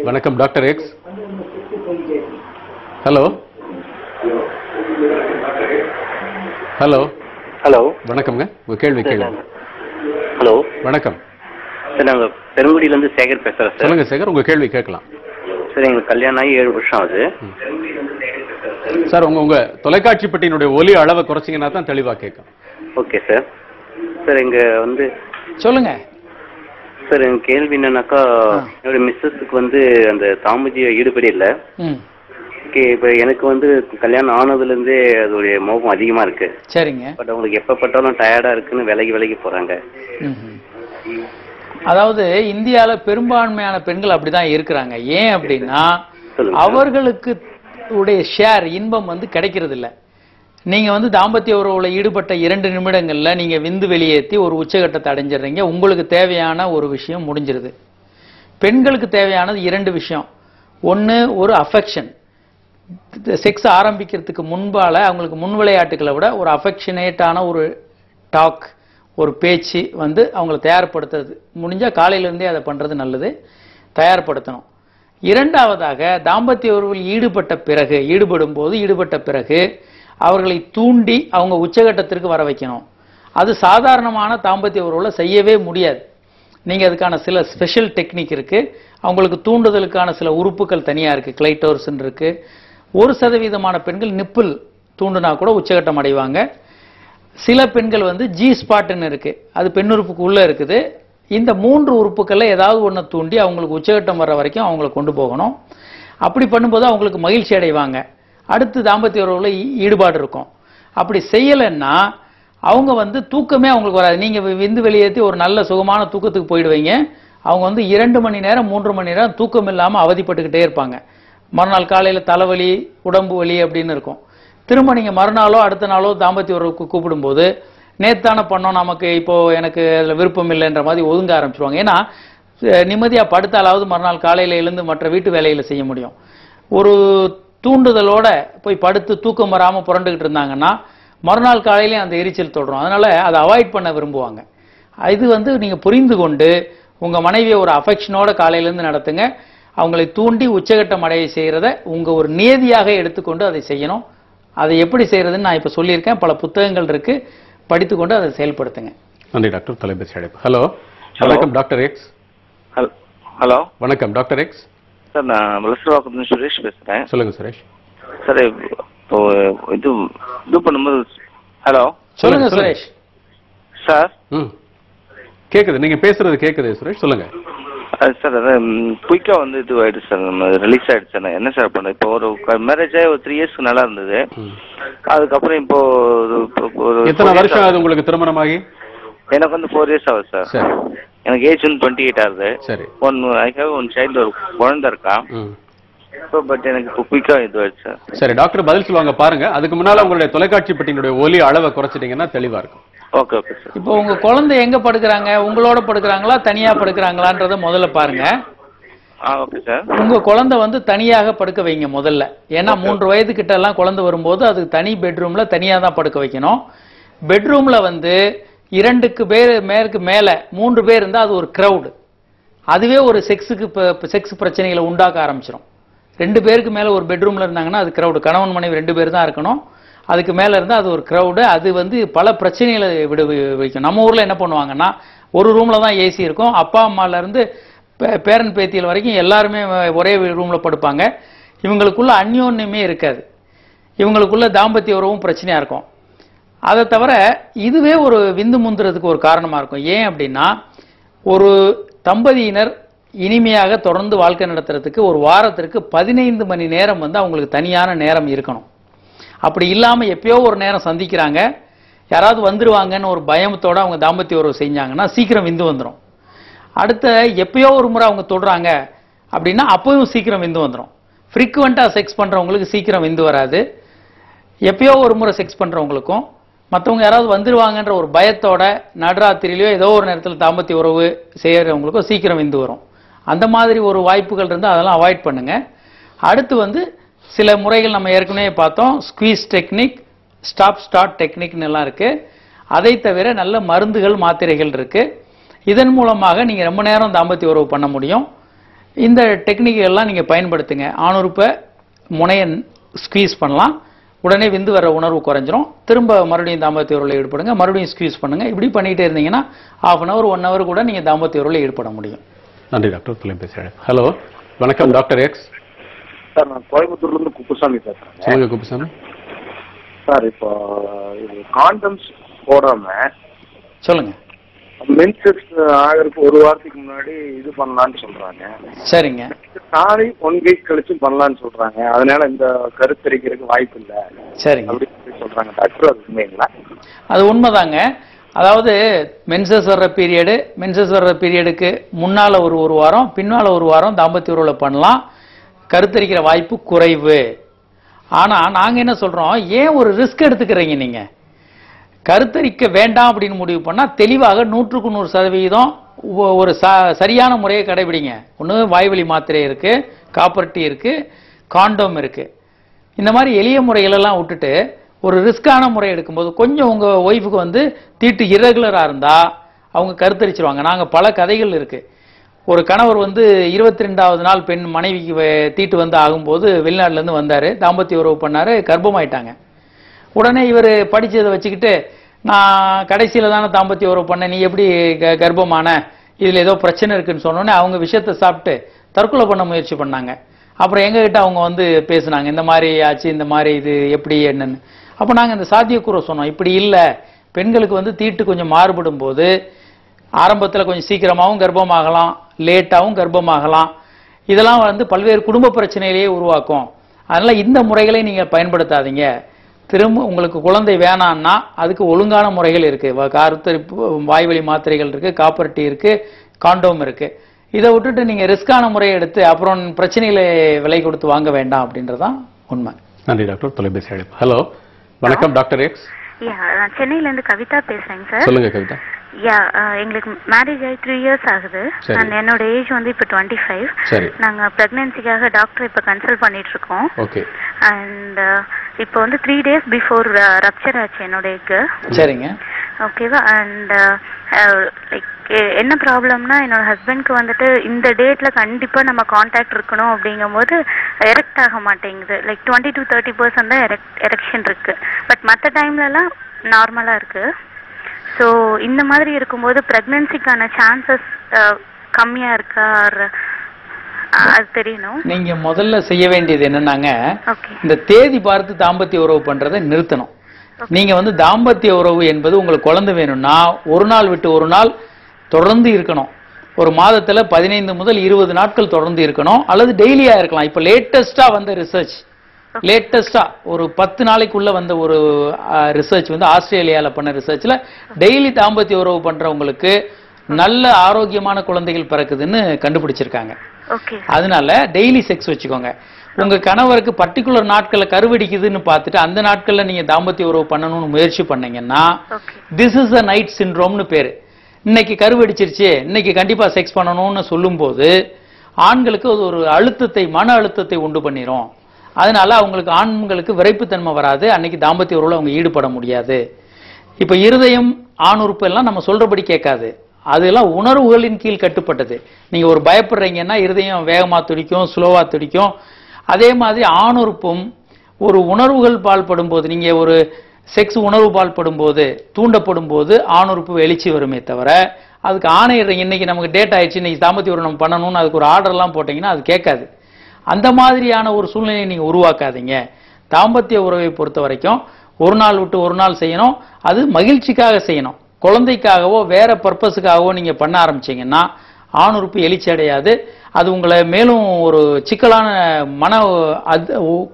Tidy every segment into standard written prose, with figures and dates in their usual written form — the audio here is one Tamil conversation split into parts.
வணக்கம் doctor X. Hello hello hello வணக்கம்ங்க, உங்க கேள்வி கேளுங்க. ஹலோ வணக்கம் சார், நாங்கள் பெருங்குடியிலேருந்து சேகர் பேசுகிறேன் சார். சொல்லுங்க சேகர், உங்க கேள்வி கேட்கலாம். சார், எங்களுக்கு கல்யாணம் ஆகி 7 வருஷம் ஆகுது சார். உங்க தொலைக்காட்சி பெட்டியினுடைய ஒலி அளவை குறைச்சிங்கன்னா தான் தெளிவாக கேட்கும். Okay sir. சார், இங்கே சொல்லுங்க சார், என் கேள்வி என்னன்னாக்கா, என்னோட மிஸ்ஸஸுக்கு அந்த தாம்பத்திய ஈடுபடி இல்லை. ஓகே, இப்போ எனக்கு கல்யாணம் ஆனதுலேருந்தே அதோடைய மோகம் அதிகமாக இருக்கு. சரிங்க. பட் அவங்களுக்கு எப்போ பட்டாலும் டயர்டாக இருக்குன்னு விலகி போகிறாங்க. அதாவது இந்தியாவில் பெரும்பான்மையான பெண்கள் அப்படிதான் இருக்கிறாங்க. ஏன் அப்படின்னா அவர்களுக்கு உடைய ஷேர் இன்பம் கிடைக்கிறது இல்லை. நீங்க தாம்பத்திய உறவுல ஈடுபட்ட 2 நிமிடங்கள்ல நீங்க விந்து வெளியேற்றி ஒரு உச்சகட்டத்தை அடைஞ்சிடுறீங்க. உங்களுக்கு தேவையான ஒரு விஷயம் முடிஞ்சிருது. பெண்களுக்கு தேவையானது 2 விஷயம். ஒன்று ஒரு அஃபெக்ஷன். செக்ஸ் ஆரம்பிக்கிறதுக்கு முன்பால அவங்களுக்கு முன் விளையாட்டுகளை விட ஒரு அஃபெக்ஷனேட்டான ஒரு டாக், ஒரு பேச்சு அவங்களை தயார்படுத்துறது. முடிஞ்சா காலையிலேருந்தே அதை பண்றது நல்லது, தயார்படுத்தணும். இரண்டாவதாக தாம்பத்திய உறவில் ஈடுபட்ட பிறகு அவர்களை தூண்டி அவங்க உச்சகட்டத்திற்கு வர வைக்கணும். அது சாதாரணமான தாம்பத்திய உறவுல செய்யவே முடியாது. நீங்க அதுக்கான சில ஸ்பெஷல் டெக்னிக் இருக்கு. அவங்களுக்கு தூண்டுதலுக்கான சில உறுப்புகள் தனியா இருக்கு, கிளைட்டோர்ஸ் இருக்கு. 1% பெண்கள் நிப்பிள் தூண்டுனா கூட உச்சகட்டம் அடைவாங்க. சில பெண்கள் ஜி ஸ்பாட்னு இருக்கு, அது பெண்ணுறுப்புக்கு உள்ள இருக்குது. இந்த 3 உறுப்புகள்ல ஏதாவது ஒன்று தூண்டி அவங்களுக்கு உச்சகட்டம் வர்ற வரைக்கும் அவங்களை கொண்டு போகணும். அப்படி பண்ணும்போது அவங்களுக்கு மகிழ்ச்சி அடைவாங்க. அடுத்து தாம்பத்திய உறவுல ஈடுபாடு இருக்கும். அப்படி செய்யலைன்னா அவங்க தூக்கமே அவங்களுக்கு வராது. நீங்க விந்து வெளியேற்றி ஒரு நல்ல சுகமான தூக்கத்துக்கு போயிடுவீங்க. அவங்க 2 மணி நேரம் 3 மணி நேரம் தூக்கம் இல்லாம அவதிப்பட்டுக்கிட்டே இருப்பாங்க. மறுநாள் காலையில தலைவலி, உடம்பு வலி அப்படின்னு இருக்கும். திரும்ப நீங்க மறுநாளோ அடுத்த நாளோ தாம்பத்திய உறவுக்கு கூப்பிடும்போது நேத்தான பண்ணோம், நமக்கு இப்போ எனக்கு அதில் விருப்பம் இல்லைன்ற மாதிரி ஒதுங்க ஆரம்பிச்சிருவாங்க. ஏன்னா நிம்மதியா படுத்தாலாவது மறுநாள் காலையில எழுந்து மற்ற வீட்டு வேலையில செய்ய முடியும். ஒரு தூண்டுதலோட போய் படுத்து தூக்கம் வராம புரண்டுகிட்டு இருந்தாங்கன்னா மறுநாள் காலையிலே அந்த எரிச்சல் தொடரும். அதனால அதை அவாய்ட் பண்ண விரும்புவாங்க. இது நீங்க புரிந்து கொண்டு உங்க மனைவியை ஒரு அஃபெக்ஷனோட காலையிலேருந்து நடத்துங்க. அவங்களை தூண்டி உச்சகட்டம் அடைய செய்யறத உங்க ஒரு நியதியாக எடுத்துக்கொண்டு அதை செய்யணும். அதை எப்படி செய்யறதுன்னு நான் இப்ப சொல்லியிருக்கேன். பல புத்தகங்கள் இருக்கு, படித்துக்கொண்டு அதை செயல்படுத்துங்க. நன்றி டாக்டர். தொலைபேசி அழைப்பு. ஹலோ வணக்கம் டாக்டர் எக்ஸ். ஹலோ வணக்கம் டாக்டர் எக்ஸ். சார், நான் மலசுவாக்கத்துலேருந்து சுரேஷ் பேசுகிறேன். சொல்லுங்க சுரேஷ். சார், இப்போ இது பண்ணும்போது ஹலோ சொல்லுங்க சுரேஷ். சார், கேக்குது, நீங்க பேசுறது கேக்குது சுரேஷ், சொல்லுங்க. சார், அதான் குயிக்காக இது ஆயிடுச்சு சார், நம்ம ரிலீஸ் ஆயிடுச்சு சார். நான் என்ன சார் பண்ணேன், இப்போ ஒரு மேரேஜ் ஆகி ஒரு 3 இயர்ஸ்க்கு நல்லா இருந்தது. அதுக்கப்புறம் இப்போ எத்தனை வருஷம் ஆகுது உங்களுக்கு திருமணமாகி? எனக்கு 4 இயர்ஸ் ஆகுது சார். எனக்கு ஏஜ் 28 ஆகுது. சரி. ஐ ஹேவ் 1 சைல்டு, ஒரு குழந்தை இருக்கா. பட் எனக்கு இப்போ குயிக்காக இது ஆயிடுச்சு சார். சரி, டாக்டர் பதில் சொல்லுவாங்க பாருங்க. அதுக்கு முன்னால உங்களுடைய தொலைக்காட்சி பெட்டியினுடைய ஒலி அளவை குறைச்சிட்டீங்கன்னா தெளிவா இருக்கும். Okay okay sir. இப்போ உங்க குழந்தை எங்க படுக்கிறாங்க, உங்களோட படுக்கிறாங்களா தனியா படுக்கிறாங்களான்றத முதல்ல பாருங்க. Okay sir. உங்க குழந்தை தனியாக படுக்க வைங்க முதல்ல. ஏன்னா 3 வயது கிட்ட எல்லாம் குழந்தை வரும்போது அது தனி பெட்ரூம்ல தனியா தான் படுக்க வைக்கணும். பெட்ரூம்ல 2 பேருக்கு மேல 3 பேர் இருந்தா அது ஒரு கிரவுட். அதுவே ஒரு செக்ஸ் பிரச்சனைகளை உண்டாக்க ஆரம்பிச்சிடும். 2 பேருக்கு மேல ஒரு பெட்ரூம்ல இருந்தாங்கன்னா அது கிரவுட். கணவன் மனைவி 2 பேர் தான் இருக்கணும். அதுக்கு மேல இருந்தா அது ஒரு கிரவுடு. அது பல பிரச்சனைகளை வைக்கும். நம்ம ஊர்ல என்ன பண்ணுவாங்கன்னா ஒரு ரூம்ல தான் ஏசி இருக்கும். அப்பா அம்மால இருந்து பேரன் பேத்தியல் வரைக்கும் எல்லாருமே ஒரே ரூம்ல படுப்பாங்க. இவங்களுக்குள்ள அந்யோன்யமே இருக்காது. இவங்களுக்குள்ள தாம்பத்திய உறவும் பிரச்சனையா இருக்கும். அதை தவிர இதுவே ஒரு விந்து முந்துறதுக்கு ஒரு காரணமா இருக்கும். ஏன் அப்படின்னா ஒரு தம்பதியினர் இனிமையாக தொடர்ந்து வாழ்க்கை நடத்துறதுக்கு ஒரு வாரத்திற்கு 15 மணி நேரம் அவங்களுக்கு தனியான நேரம் இருக்கணும். அப்படி இல்லாம எப்பயோ ஒரு நேரம் சந்திக்கிறாங்க, யாராவது வந்துருவாங்கன்னு ஒரு பயத்தோட அவங்க தாம்பத்திய உறவு செஞ்சாங்கன்னா சீக்கிரம் விந்து வந்துடும். அடுத்த எப்பயோ ஒரு முறை அவங்க தொடுறாங்க அப்படின்னா அப்பவும் சீக்கிரம் விந்து வந்துடும். ஃப்ரீக்வெண்டா செக்ஸ் பண்றவங்களுக்கு சீக்கிரம் விந்து வராது. எப்பயோ ஒரு முறை செக்ஸ் பண்றவங்களுக்கும் மற்றவங்க யாராவது வந்துருவாங்கன்ற ஒரு பயத்தோட நடுராத்திரியிலையோ ஏதோ ஒரு நேரத்தில் தாம்பத்திய உறவு செய்யறவங்களுக்கும் சீக்கிரம் விந்து வரும். அந்த மாதிரி ஒரு வாய்ப்புகள் இருந்தால் அதெல்லாம் அவாய்ட் பண்ணுங்க. அடுத்து சில முறைகள் நம்ம ஏற்கனவே பார்த்தோம். ஸ்குவீஸ் டெக்னிக், ஸ்டாப் ஸ்டார்ட் டெக்னிக்னு எல்லாம் இருக்கு. அதை தவிர நல்ல மருந்துகள் மாத்திரைகள் இருக்கு. இதன் மூலமாக நீங்க ரொம்ப நேரம் தாம்பத்திய உறவு பண்ண முடியும். இந்த டெக்னிக்கெல்லாம் நீங்க பயன்படுத்துங்க. ஆணுறுப்பை முனைய ஸ்குவீஸ் பண்ணலாம், உடனே விந்து வர உணர்வு குறைஞ்சிரும். திரும்ப மறுபடியும் தாம்பத்திய உறவுல ஈடுபடுங்க, மறுபடியும் ஸ்குவீஸ் பண்ணுங்க. இப்படி பண்ணிட்டே இருந்தீங்கன்னா ½ அன் அவர் 1 ஹவர் கூட நீங்க தாம்பத்திய உறவுல ஈடுபட முடியும். நன்றி டாக்டர். தொலைபேசி. ஹலோ, வணக்கம் டாக்டர் எக்ஸ். சார், நான் கோயம்புத்தூர்ல இருந்து குப்புசாமி பேசுறேன். சொல்லுங்க குப்புசாமி. சார், இப்போ காண்டம்ஸ் போடாம சொல்லுங்க. மென்சஸ் ஆகிறதுக்கு 1 வாரத்துக்கு முன்னாடி இது பண்ணலான்னு சொல்றாங்க. சரிங்க. சாரி 1 வீக் கழிச்சு பண்ணலான்னு சொல்றாங்க. அதனால இந்த கருத்தரிக்கிறதுக்கு வாய்ப்பு இல்லை. சரிங்க. அப்படின்னு சொல்றாங்க டாக்டர். அது உண்மைங்களா? அது உண்மைதாங்க. அதாவது மென்சஸ் வர்ற பீரியடுக்கு முன்னால ஒரு வாரம், பின்னால 1 வாரம் தாம்பத்திய உறவுல பண்ணலாம். கருத்தரிக்கிற வாய்ப்பு குறைவு. ஆனா நாங்க என்ன சொல்றோம், ஏன் ஒரு ரிஸ்க் எடுத்துக்கிறீங்க? நீங்க கருத்தரிக்க வேண்டாம் அப்படின்னு முடிவு பண்ணா தெளிவாக 100க்கு 100% ஒரு சரியான முறையை கடைபிடிங்க. ஒன்று வாய்வழி மாத்திரை இருக்கு, காப்பர் டீ இருக்கு, காண்டோம் இருக்கு. இந்த மாதிரி எளிய முறைகளெல்லாம் விட்டுட்டு ஒரு ரிஸ்கான முறை எடுக்கும்போது கொஞ்சம் உங்க ஒய்ஃபுக்கு வந்து தீட்டு இரகுலரா இருந்தா அவங்க கருத்தரிச்சிருவாங்க. நாங்க பல கதைகள் இருக்கு. ஒரு கணவர் வந்து 22வது நாள் பெண் மனைவிக்கு தீட்டு வந்து ஆகும்போது வெளிநாட்டுல இருந்து வந்தாரு, தாம்பத்திய உறவு பண்ணாரு, கர்ப்பமாயிட்டாங்க. உடனே இவர் படிச்சதை வச்சுக்கிட்டு, நான் கடைசியில தானே தாம்பத்திய உறவு பண்ணேன், நீ எப்படி கர்ப்பமான, இதுல ஏதோ பிரச்சனை இருக்குன்னு சொன்னோன்னே அவங்க விஷயத்தை சாப்பிட்டு தற்கொலை பண்ண முயற்சி பண்ணாங்க. அப்புறம் எங்ககிட்ட அவங்க வந்து பேசுனாங்க, இந்த மாதிரி ஆச்சு, இந்த மாதிரி இது எப்படி என்னன்னு. அப்போ நாங்கள் இந்த சாத்தியக்கூற சொன்னோம், இப்படி இல்லை, பெண்களுக்கு வந்து தீட்டு கொஞ்சம் மாறுபடும் போது ஆரம்பத்தில் கொஞ்சம் சீக்கிரமாகவும் கர்ப்பமாகலாம், லேட்டாகவும் கர்ப்பமாகலாம். இதெல்லாம் வந்து பல்வேறு குடும்ப பிரச்சனையிலேயே உருவாக்கும். அதனால இந்த முறைகளை நீங்கள் பயன்படுத்தாதீங்க. திரும்ப உங்களுக்கு குழந்தை வேணான்னா அதுக்கு ஒழுங்கான முறைகள் இருக்கு. கருத்தரிப்பு வாய்வழி மாத்திரைகள் இருக்கு, காப்பர் டீ இருக்கு, காண்டோம் இருக்கு. இதை விட்டுட்டு நீங்க ரிஸ்கான முறையை எடுத்து அப்புறம் பிரச்சனைகளை விலை கொடுத்து வாங்க வேண்டாம் அப்படின்றதான் உண்மை. நன்றி டாக்டர். தொலைபேசி அழைப்பு. ஹலோ, வணக்கம் டாக்டர் எக்ஸ். நான் சென்னையில இருந்து கவிதா பேசுறேங்க சார். சொல்லுங்க கவிதா. எங்களுக்கு மேரேஜ் ஆகி 3 இயர்ஸ் ஆகுது. என்னோட ஏஜ் வந்து இப்ப 25. நாங்க பிரெக்னன்சிக்காக டாக்டர் இப்ப கன்சல்ட் பண்ணிட்டு இருக்கோம். அண்ட் இப்போ வந்து 3 days பிஃபோர் ரப்சர் ஆச்சு என்னோட எக்கு. சரிங்க. ஓகேவா? அண்ட் லைக் என்ன ப்ராப்ளம்னா, என்னோட ஹஸ்பண்ட்க்கு வந்துட்டு இந்த டேட்ல கண்டிப்பா நம்ம கான்டாக்ட் இருக்கணும் அப்படிங்கும் போது எரெக்ட் ஆக மாட்டேங்குது. லைக் 20 to 30% தான் எரெக்ஷன் இருக்கு. பட் மற்ற டைம்ல எல்லாம் நார்மலா இருக்கு. ஸோ இந்த மாதிரி இருக்கும்போது பிரெக்னன்சிக்கான சான்சஸ் கம்மியா இருக்கா, அது தெரியணும். நீங்க முதல்ல செய்ய வேண்டியது என்னன்னாங்க, இந்த தேதி பார்த்து தாம்பத்திய உறவு பண்றதை நிறுத்தணும். நீங்க வந்து தாம்பத்திய உறவு என்பது உங்களுக்கு குழந்தை வேணும்னா 1 நாள் விட்டு 1 நாள் தொடர்ந்து இருக்கணும். ஒரு மாதத்துல 15 முதல் 20 நாட்கள் தொடர்ந்து இருக்கணும், அல்லது டெய்லியா இருக்கலாம். இப்ப லேட்டஸ்டா வந்த ரிசர்ச், லேட்டஸ்டா ஒரு 10 நாளைக்குள்ள வந்த ஒரு ரிசர்ச் வந்து ஆஸ்திரேலியால பண்ண ரிசர்ச்ல டெய்லி தாம்பத்திய உறவு பண்றவங்களுக்கு நல்ல ஆரோக்கியமான குழந்தைகள் பிறக்குதுன்னு கண்டுபிடிச்சிருக்காங்க. அதனால டெய்லி செக்ஸ் வச்சுக்கோங்க. உங்க கணவருக்கு பர்டிகுலர் நாட்கள்ல கருவடிக்குதுன்னு பார்த்துட்டு அந்த நாட்கள்ல நீங்க தாம்பத்திய உறவு பண்ணணும்னு முயற்சி பண்ணீங்கன்னா திஸ் இஸ் அ நைட் சிண்ட்ரோம்னு பேரு. இன்னைக்கு கருவடிச்சிருச்சு, இன்னைக்கு கண்டிப்பா செக்ஸ் பண்ணணும்னு சொல்லும் போது ஆண்களுக்கு ஒரு அழுத்தத்தை, மன அழுத்தத்தை உண்டு பண்ணிரும். அதனால அவங்களுக்கு ஆண்களுக்கு விரைப்புத்தன்மை வராது, அன்னைக்கு தாம்பத்திய உறவுல அவங்க ஈடுபட முடியாது. இப்ப இருதயம், ஆணுறுப்பு எல்லாம் நம்ம சொல்றபடி கேட்காது, அதெல்லாம் உணர்வுகளின் கீழ் கட்டுப்பட்டது. நீங்க ஒரு பயப்படுறீங்கன்னா இருதயம் வேகமா துடிக்கும், ஸ்லோவா துடிக்கும். அதே மாதிரி ஆணுறுப்பும் ஒரு உணர்வுகள் பால்படும் போது, நீங்க ஒரு செக்ஸ் உணர்வு பால்படும் போது, தூண்டப்படும் போது ஆணுறுப்பு வெளிச்சி வருமே தவிர அதுக்கு ஆணையிடுறீங்க இன்னைக்கு நமக்கு டேட் ஆயிடுச்சு, இன்னைக்கு தாம்பத்திய உறவு நம்ம பண்ணணும்னு அதுக்கு ஒரு ஆர்டர்லாம் போட்டீங்கன்னா அது கேட்காது. அந்த மாதிரியான ஒரு சூழ்நிலையை நீங்க உருவாக்காதீங்க. தாம்பத்திய உறவை பொறுத்த வரைக்கும் 1 நாள் விட்டு 1 நாள் செய்யணும். அது மகிழ்ச்சிக்காக செய்யணும். குழந்தைக்காகவோ வேற பர்பஸுக்காகவோ நீங்க பண்ண ஆரம்பிச்சீங்கன்னா ஆணுறுப்பு எழுச்சி அடையாது. அது உங்களை மேலும் ஒரு சிக்கலான மன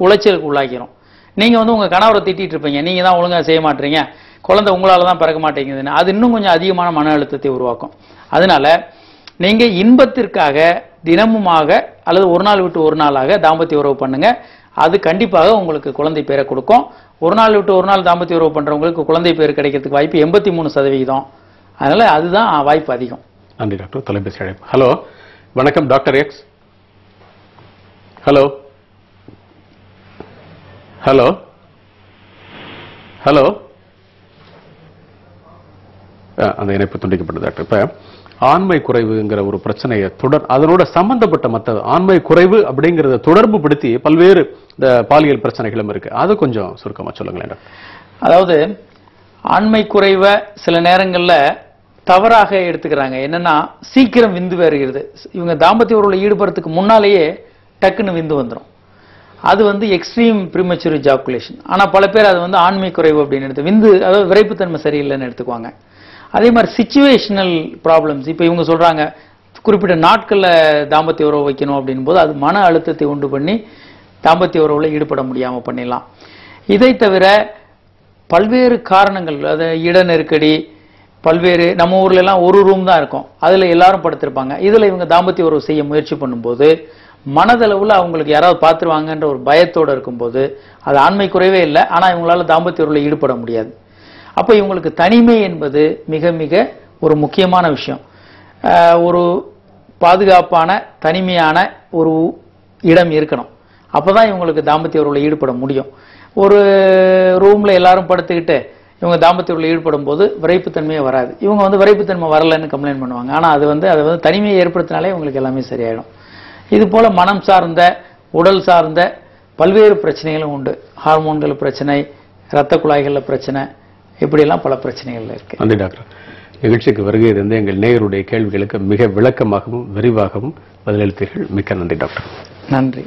உளைச்சலுக்கு உள்ளாக்கிறோம். நீங்க வந்து உங்க கணவரை திட்டிட்டு இருப்பீங்க, நீங்க தான் ஒழுங்கா செய்ய மாட்டீங்க, குழந்தை உங்களால தான் பிறக்க மாட்டேங்குதுன்னு. அது இன்னும் கொஞ்சம் அதிகமான மன அழுத்தத்தை உருவாக்கும். அதனால நீங்க இன்பத்திற்காக தினமுமாக அல்லது 1 நாள் விட்டு 1 நாளாக தாம்பத்திய உறவு பண்ணுங்க. அது கண்டிப்பாக உங்களுக்கு குழந்தை பேரை கொடுக்கும். 1 நாள் விட்டு 1 நாள் தாம்பத்திய உறவு பண்றவங்களுக்கு குழந்தை பேர் கிடைக்கிறதுக்கு வாய்ப்பு 83%. அதனால அதுதான் வாய்ப்பு அதிகம். நன்றி டாக்டர். தொலைபேசி அழைப்பு. ஹலோ, வணக்கம் doctor X. Hello hello hello அந்த இணைப்பு துண்டிக்கப்பட்டது டாக்டர். இப்ப ஆண்மை குறைவுங்கிற ஒரு பிரச்சனையை அதனோட சம்பந்தப்பட்ட மற்ற ஆண்மை குறைவு அப்படிங்கறத தொடர்பு படுத்தி பல்வேறு இந்த பாலியல் பிரச்சனைகளும் இருக்கு. அது கொஞ்சம் சுருக்கமா சொல்லுங்களேன். அதாவது ஆண்மை குறைவை சில நேரங்கள்ல தவறாக எடுத்துக்கிறாங்க. என்னன்னா சீக்கிரம் விந்து வருகிறது. இவங்க தாம்பத்திய உறவுல ஈடுபடுறதுக்கு முன்னாலேயே டக்குன்னு விந்து வந்துடும். அது வந்து எக்ஸ்ட்ரீம் ப்ரீமெச்சூர் எஜாகுலேஷன். ஆனா பல பேர் அது வந்து ஆண்மை குறைவு அப்படின்னு எடுத்து விந்து அதாவது விரைப்புத்தன்மை சரியில்லைன்னு எடுத்துக்குவாங்க. அதே மாதிரி சிச்சுவேஷனல் ப்ராப்ளம்ஸ். இப்போ இவங்க சொல்றாங்க குறிப்பிட்ட நாட்கள்ல தாம்பத்திய உறவு வைக்கணும் அப்படின் போது அது மன அழுத்தத்தை உண்டு பண்ணி தாம்பத்திய உறவுல ஈடுபட முடியாம பண்ணிடலாம். இதை தவிர பல்வேறு காரணங்கள், அது இட நெருக்கடி, பல்வேறு நம்ம ஊர்ல எல்லாம் ஒரு ரூம் தான் இருக்கும், அதுல எல்லாரும் படுத்திருப்பாங்க. இதுல இவங்க தாம்பத்திய உறவு செய்ய முயற்சி பண்ணும்போது மனதளவுல அவங்களுக்கு யாராவது பார்த்துருவாங்கன்ற ஒரு பயத்தோட இருக்கும்போது அது ஆண்மை குறைவே இல்லை, ஆனா இவங்களால தாம்பத்திய உறவுல ஈடுபட முடியாது. அப்ப இவங்களுக்கு தனிமை என்பது மிக மிக ஒரு முக்கியமான விஷயம். ஒரு பாதுகாப்பான தனிமையான ஒரு இடம் இருக்கணும். அப்பதான் இவங்களுக்கு தாம்பத்திய உறவுல ஈடுபட முடியும். ஒரு ரூம்ல எல்லாரும் படுத்துக்கிட்டு இவங்க தாம்பத்திய உறவுல ஈடுபடும் போது விரைப்புத்தன்மையே வராது. இவங்க வந்து விரைப்புத்தன்மை வரலன்னு கம்ப்ளைண்ட் பண்ணுவாங்க. ஆனா அதை வந்து தனிமையை ஏற்படுத்தினாலே இவங்களுக்கு எல்லாமே சரியாயிடும். இது போல மனம் சார்ந்த உடல் சார்ந்த பல்வேறு பிரச்சனைகளும் உண்டு. ஹார்மோன்கள் பிரச்சனை, இரத்த குழாய்கள்ல பிரச்சனை, இப்படியெல்லாம் பல பிரச்சனைகள் இருக்கு. நன்றி டாக்டர். நிகழ்ச்சிக்கு வருகை இருந்து எங்கள் நேயருடைய கேள்விகளுக்கு மிக விளக்கமாகவும் விரிவாகவும் பதிலளித்தீர்கள். மிக்க நன்றி டாக்டர். நன்றி.